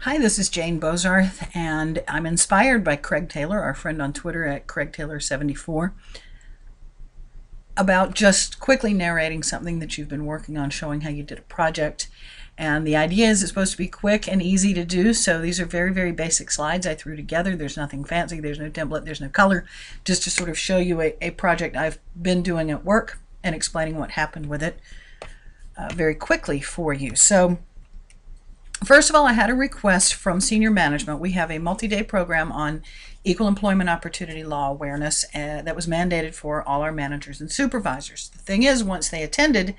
Hi, this is Jane Bozarth, and I'm inspired by Craig Taylor, our friend on Twitter at CraigTaylor74, about just quickly narrating something that you've been working on, showing how you did a project. And the idea is it's supposed to be quick and easy to do, so these are very, very basic slides I threw together. There's nothing fancy, there's no template, there's no color, just to sort of show you a project I've been doing at work and explaining what happened with it very quickly for you. So first of all, I had a request from senior management. We have a multi-day program on equal employment opportunity law awareness that was mandated for all our managers and supervisors. The thing is, once they attended,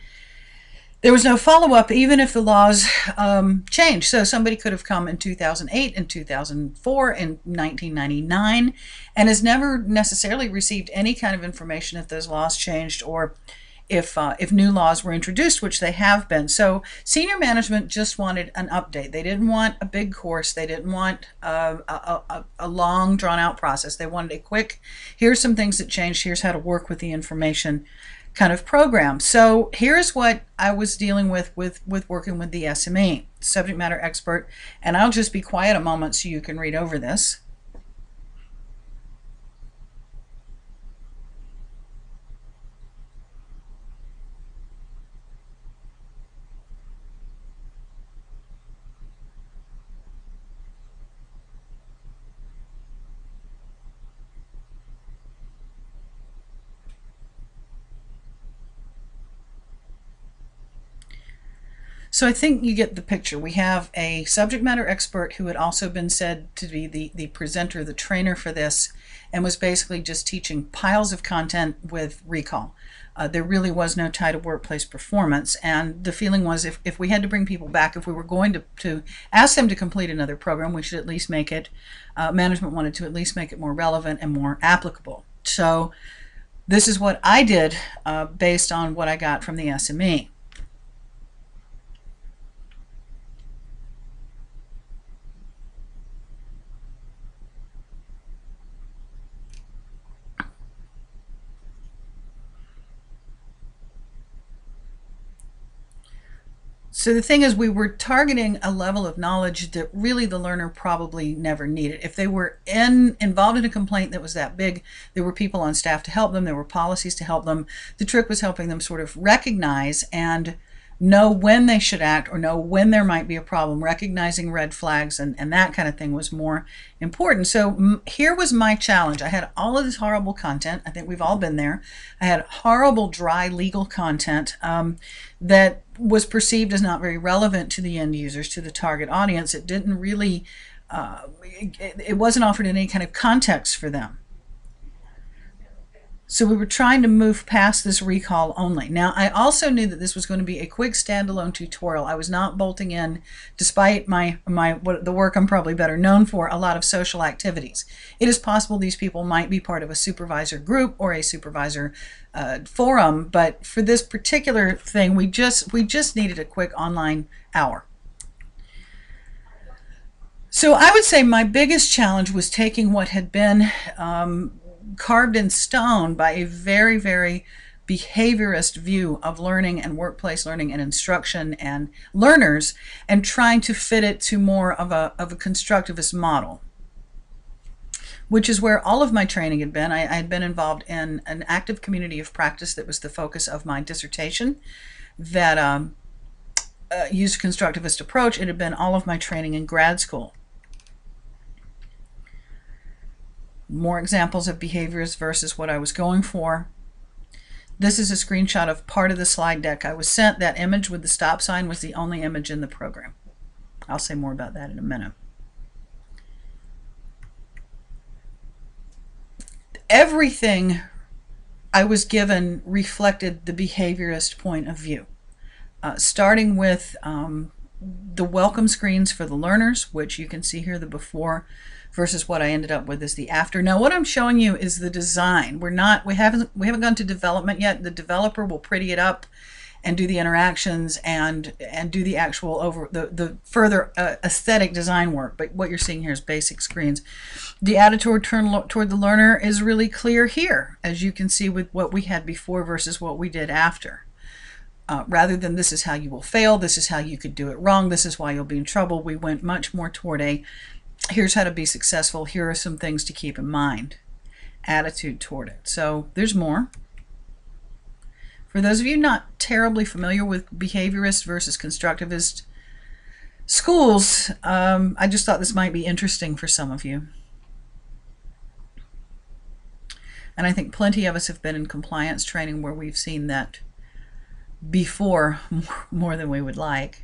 there was no follow-up, even if the laws changed. So somebody could have come in 2008, in 2004, in 1999, and has never necessarily received any kind of information if those laws changed or if new laws were introduced, which they have been. So senior management just wanted an update. They didn't want a big course. They didn't want a long, drawn-out process. They wanted a quick, here's some things that changed, here's how to work with the information kind of program. So here's what I was dealing with working with the SME, subject matter expert, and I'll just be quiet a moment so you can read over this. So I think you get the picture. We have a subject matter expert who had also been said to be the presenter, the trainer for this, and was basically just teaching piles of content with recall. There really was no tie to workplace performance, and the feeling was if we had to bring people back, if we were going to ask them to complete another program, we should at least make it, management wanted to at least make it more relevant and more applicable. So this is what I did based on what I got from the SME. So the thing is, we were targeting a level of knowledge that really the learner probably never needed. If they were involved in a complaint that was that big, there were people on staff to help them, there were policies to help them. The trick was helping them sort of recognize and know when they should act or know when there might be a problem. Recognizing red flags and that kind of thing was more important. So here was my challenge. I had all of this horrible content. I think we've all been there. I had horrible, dry legal content that was perceived as not very relevant to the end users, to the target audience. It didn't really, it wasn't offered any kind of context for them. So we were trying to move past this recall only. Now, I also knew that this was going to be a quick standalone tutorial. I was not bolting in, despite the work I'm probably better known for, a lot of social activities. It is possible these people might be part of a supervisor group or a supervisor forum, but for this particular thing, we just needed a quick online hour. So I would say my biggest challenge was taking what had been carved in stone by a very, very behaviorist view of learning and workplace learning and instruction and learners, and trying to fit it to more of a constructivist model, which is where all of my training had been. I had been involved in an active community of practice that was the focus of my dissertation that used a constructivist approach. It had been all of my training in grad school. More examples of behaviors versus what I was going for. This is a screenshot of part of the slide deck I was sent. That image with the stop sign was the only image in the program. I'll say more about that in a minute. Everything I was given reflected the behaviorist point of view, starting with the welcome screens for the learners, which you can see here, the before versus what I ended up with is the after. Now what I'm showing you is the design. We haven't gone to development yet. The developer will pretty it up and do the interactions and do the actual the further aesthetic design work. But what you're seeing here is basic screens. The attitude toward the learner is really clear here, as you can see with what we had before versus what we did after. rather than this is how you will fail, this is how you could do it wrong, this is why you'll be in trouble, we went much more toward a here's how to be successful, here are some things to keep in mind attitude toward it. So there's more. For those of you not terribly familiar with behaviorist versus constructivist schools, I just thought this might be interesting for some of you. And I think plenty of us have been in compliance training where we've seen that before more than we would like.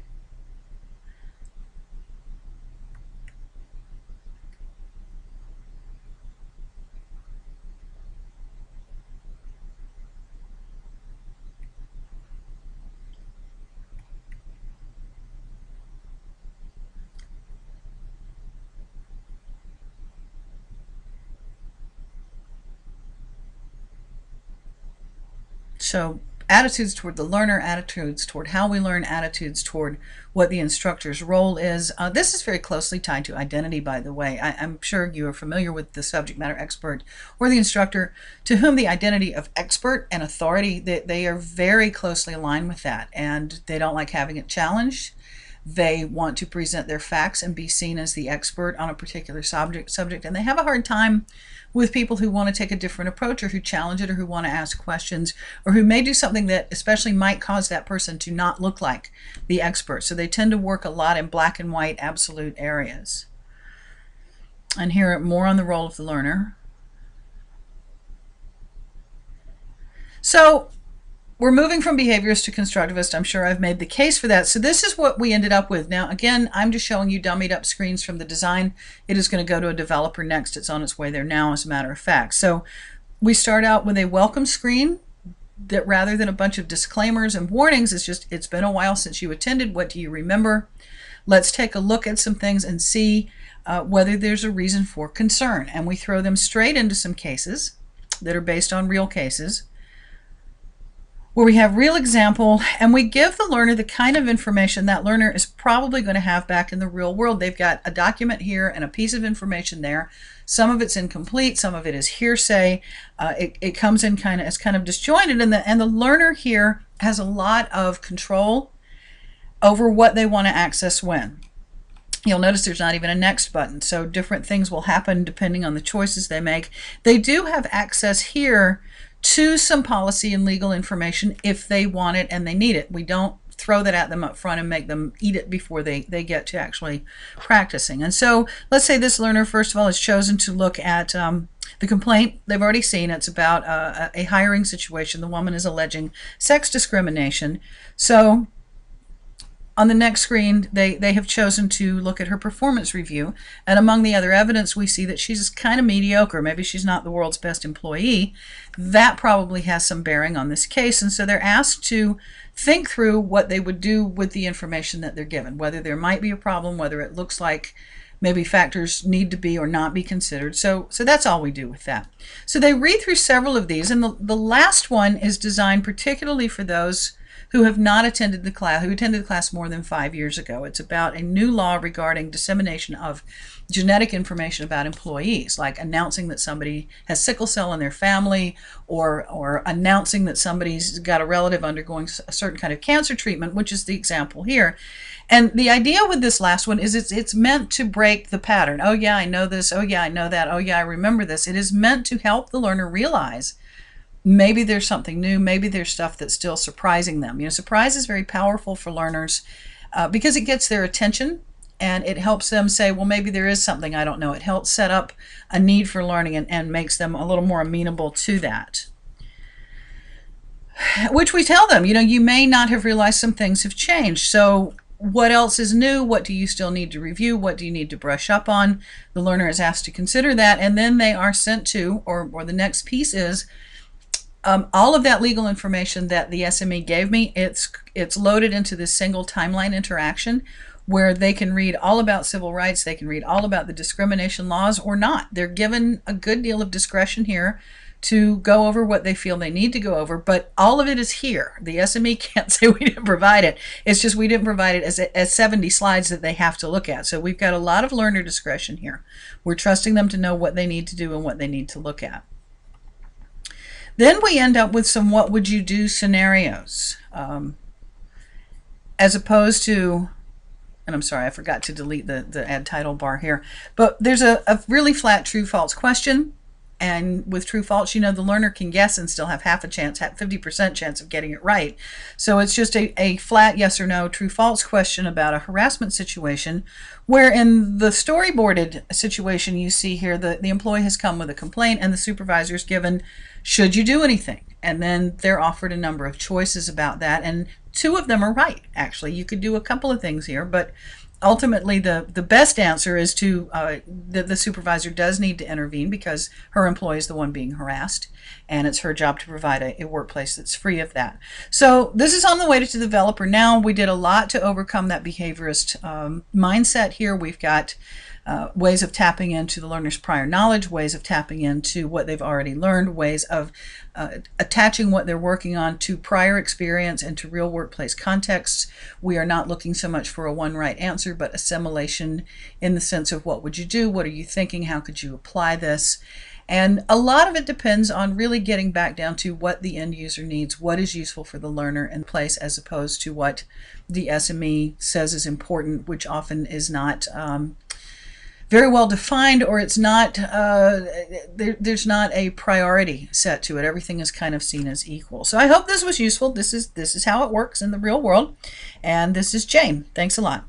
So attitudes toward the learner, attitudes toward how we learn, attitudes toward what the instructor's role is. This is very closely tied to identity, by the way. I'm sure you are familiar with the subject matter expert or the instructor to whom the identity of expert and authority, they are very closely aligned with that, and they don't like having it challenged. They want to present their facts and be seen as the expert on a particular subject, and they have a hard time with people who want to take a different approach or who challenge it or who want to ask questions or who may do something that especially might cause that person to not look like the expert. So they tend to work a lot in black and white absolute areas. And here more on the role of the learner. So we're moving from behaviorist to constructivist. I'm sure I've made the case for that. So this is what we ended up with. Now, again, I'm just showing you dummied up screens from the design. It is going to go to a developer next. It's on its way there now, as a matter of fact. So we start out with a welcome screen that rather than a bunch of disclaimers and warnings, it's just, it's been a while since you attended. What do you remember? Let's take a look at some things and see whether there's a reason for concern. And we throw them straight into some cases that are based on real cases, where we have real example, and we give the learner the kind of information that learner is probably going to have back in the real world. They've got a document here and a piece of information there. Some of it's incomplete, some of it is hearsay. It comes in as kind of disjointed, and the learner here has a lot of control over what they want to access when. You'll notice there's not even a next button, so different things will happen depending on the choices they make. They do have access here to some policy and legal information if they want it and they need it. We don't throw that at them up front and make them eat it before they get to actually practicing. And so let's say this learner, first of all, has chosen to look at the complaint they've already seen. It's about a hiring situation. The woman is alleging sex discrimination. So on the next screen, they have chosen to look at her performance review. And among the other evidence, we see that she's kind of mediocre. Maybe she's not the world's best employee. That probably has some bearing on this case. And so they're asked to think through what they would do with the information that they're given, whether there might be a problem, whether it looks like maybe factors need to be or not be considered. So that's all we do with that. So they read through several of these. And the last one is designed particularly for those who have not attended the class, who attended the class more than 5 years ago. It's about a new law regarding dissemination of genetic information about employees, like announcing that somebody has sickle cell in their family, or announcing that somebody's got a relative undergoing a certain kind of cancer treatment, which is the example here. And the idea with this last one is it's meant to break the pattern. Oh yeah, I know this. Oh yeah, I know that. Oh yeah, I remember this. It is meant to help the learner realize maybe there's something new, maybe there's stuff that's still surprising them. You know, surprise is very powerful for learners because it gets their attention and it helps them say, well, maybe there is something I don't know. It helps set up a need for learning and makes them a little more amenable to that. Which we tell them, you know, you may not have realized some things have changed. So what else is new? What do you still need to review? What do you need to brush up on? The learner is asked to consider that, and then they are sent to, or the next piece is, all of that legal information that the SME gave me, it's loaded into this single timeline interaction where they can read all about civil rights, they can read all about the discrimination laws or not. They're given a good deal of discretion here to go over what they feel they need to go over, but all of it is here. The SME can't say we didn't provide it. It's just we didn't provide it as 70 slides that they have to look at. So we've got a lot of learner discretion here. We're trusting them to know what they need to do and what they need to look at. Then we end up with some what would you do scenarios. as opposed to, and I'm sorry, I forgot to delete the add title bar here, but there's a really flat true false question. And with true false, the learner can guess and still have half a chance, 50% chance of getting it right. So it's just a flat yes or no true false question about a harassment situation, where in the storyboarded situation you see here, the employee has come with a complaint and the supervisor is given, should you do anything? And then they're offered a number of choices about that, and two of them are right. Actually, you could do a couple of things here, but ultimately the best answer is to the supervisor does need to intervene because her employee is the one being harassed, and it's her job to provide a workplace that's free of that. So this is on the way to the developer now. We did a lot to overcome that behaviorist mindset here. We've got ways of tapping into the learner's prior knowledge, ways of tapping into what they've already learned, ways of attaching what they're working on to prior experience and to real workplace contexts. We are not looking so much for a one right answer, but assimilation in the sense of what would you do, what are you thinking, how could you apply this? And a lot of it depends on really getting back down to what the end user needs, what is useful for the learner in place, as opposed to what the SME says is important, which often is not very well defined, or it's not there's not a priority set to it. Everything is kind of seen as equal. So I hope this was useful. This is how it works in the real world, and this is Jane. Thanks a lot.